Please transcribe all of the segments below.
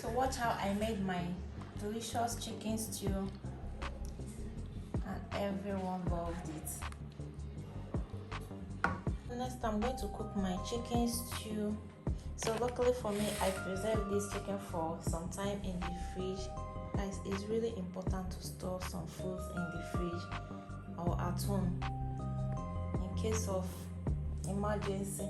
So watch how I made my delicious chicken stew and everyone loved it. Next I'm going to cook my chicken stew. So luckily for me, I preserved this chicken for some time in the fridge. Guys, it's really important to store some foods in the fridge or at home in case of emergency.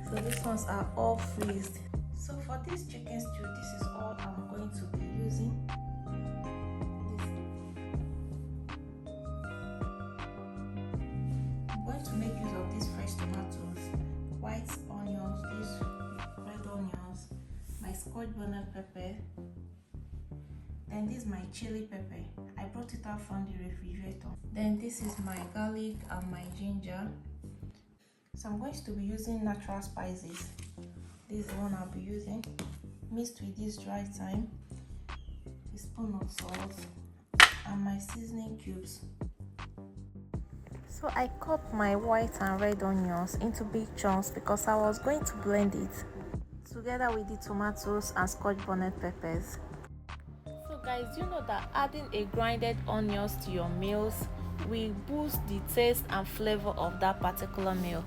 So these ones are all freezed. So for this chicken stew, this is all I'm going to be using. I'm going to make use of these fresh tomatoes, white onions, these red onions, my Scotch bonnet pepper, then this is my chili pepper. I brought it out from the refrigerator. Then this is my garlic and my ginger. So I'm going to be using natural spices. This is the one I'll be using, mixed with this dry thyme, a spoon of salt, and my seasoning cubes. So I cut my white and red onions into big chunks because I was going to blend it together with the tomatoes and Scotch bonnet peppers. So guys, you know that adding a grinded onions to your meals will boost the taste and flavor of that particular meal.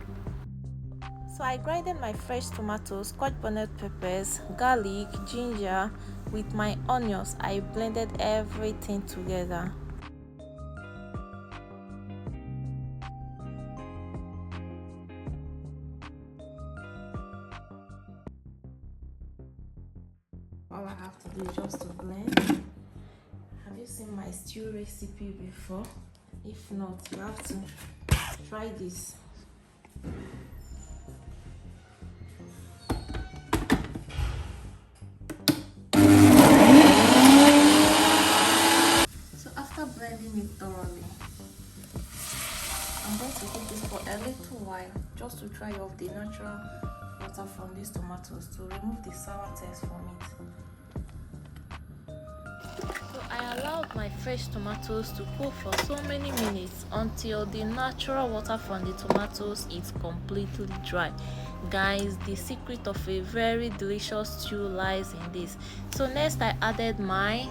So I grinded my fresh tomatoes, Scotch bonnet peppers, garlic, ginger with my onions. I blended everything together. All I have to do is just to blend. Have you seen my stew recipe before? If not, you have to try this. Blending it thoroughly, I'm going to cook this for a little while just to dry off the natural water from these tomatoes to remove the sour taste from it. So I allowed my fresh tomatoes to cook for so many minutes until the natural water from the tomatoes is completely dry. Guys, the secret of a very delicious stew lies in this. So next I added my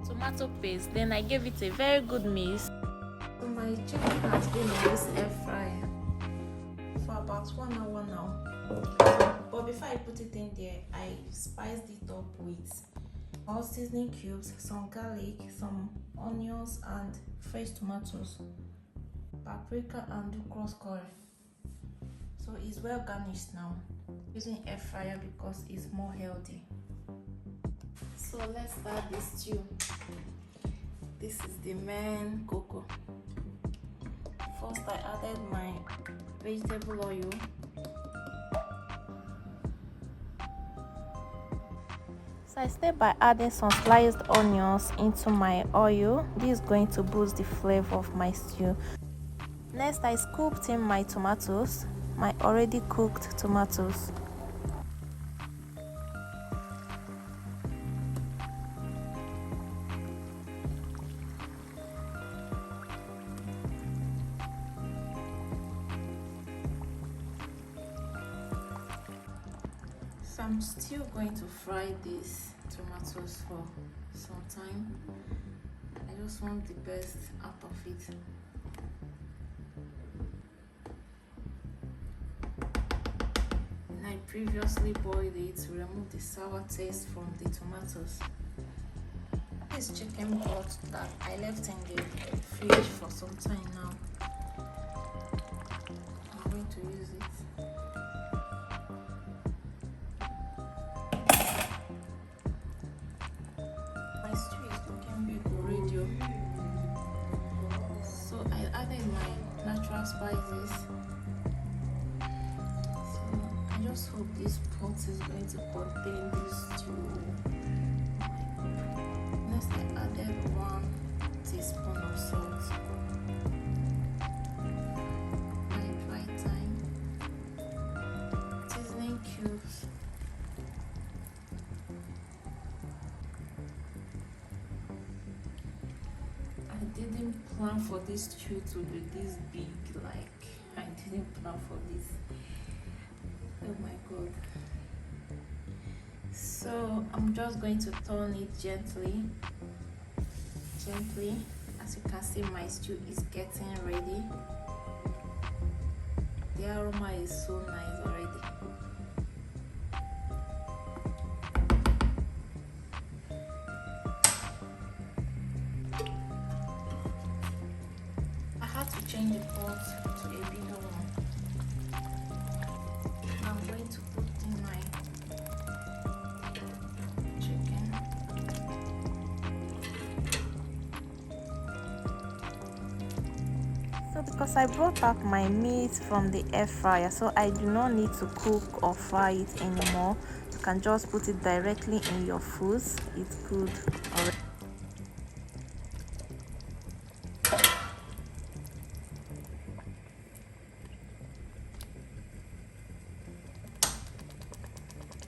tomato paste, then I gave it a very good mix. So my chicken has been in this air fryer for about 1 hour now. But before I put it in there, I spiced it up with all seasoning cubes, some garlic, some onions and fresh tomatoes, paprika and cross curry. So it's well garnished now. Using air fryer because it's more healthy. So let's start this stew. This is the main cocoa. First I added my vegetable oil. So I start by adding some sliced onions into my oil. This is going to boost the flavor of my stew. Next I scooped in my tomatoes, my already cooked tomatoes. So I'm still going to fry these tomatoes for some time. I just want the best out of it. And I previously boiled it to remove the sour taste from the tomatoes. This chicken broth that I left in the fridge for some time now. I'm going to use it. My stew is looking big already. So I added my natural spices. So I just hope this pot is going to contain this stew. Next I added 1 teaspoon of salt, my dry thyme, seasoning cubes, I didn't plan for this stew to be this big, like I didn't plan for this. Oh my god. So I'm just going to turn it gently. As you can see, my stew is getting ready. The aroma is so nice already. I had to change the pot to a bigger one. I'm going to put in my chicken. So because I brought out my meat from the air fryer, so I do not need to cook or fry it anymore. You can just put it directly in your foods. It's good already.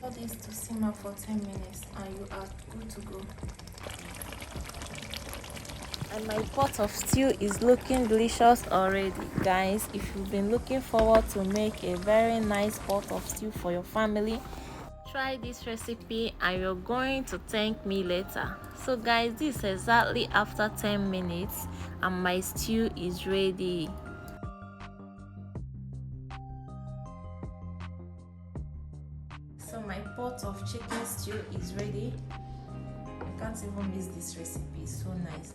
Allow this to simmer for 10 minutes and you are good to go. And my pot of stew is looking delicious already, guys. If you've been looking forward to make a very nice pot of stew for your family, try this recipe and you're going to thank me later. So guys, this is exactly after 10 minutes and my stew is ready. So my pot of chicken stew is ready. I can't even miss this recipe, it's so nice.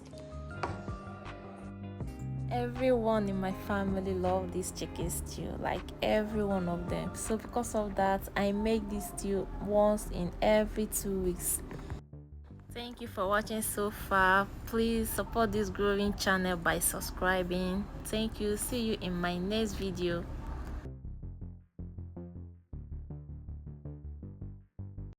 Everyone in my family love this chicken stew, like every one of them. So because of that, I make this stew once in every 2 weeks. Thank you for watching so far. Please support this growing channel by subscribing. Thank you. See you in my next video.